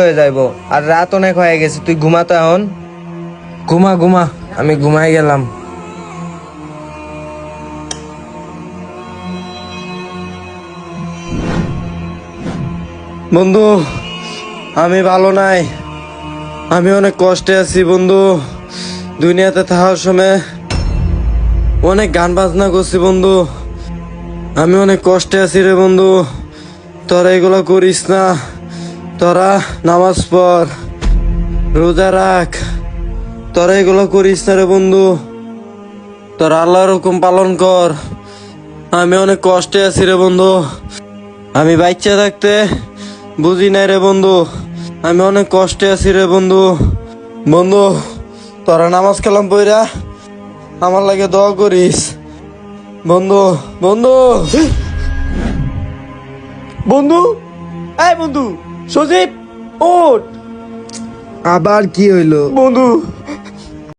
হয়ে যাইবো। আর রাত অনেক হয়ে গেছে, তুই ঘুমাতো এখন। ঘুমা ঘুমা, আমি ঘুমাই গেলাম। বন্ধু, আমি ভালো নাই, আমি অনেক কষ্টে আছি বন্ধু। দুনিয়াতে থাকার সময় অনেক গান বাজনা করছি বন্ধু, আমি অনেক কষ্টে আছি রে বন্ধু। তোরা এগুলো করিস না, তোরা নামাজ পড়, রোজা রাখ, তোরা এগুলো করিস না রে বন্ধু। তোরা আল্লাহর হুকুম পালন কর। আমি অনেক কষ্টে আছি রে বন্ধু, আমি বাচ্চা থাকতে বুঝি নাই রে বন্ধু, আমি অনেক কষ্টে আছি রে বন্ধু। বন্ধু, তোরা নামাজ কালাম পইরা আমার লাগে দোয়া করিস বন্ধু। বন্ধু, বন্ধু, এই বন্ধু, সজীব ওঠ। আবার কি হইলো? বন্ধু,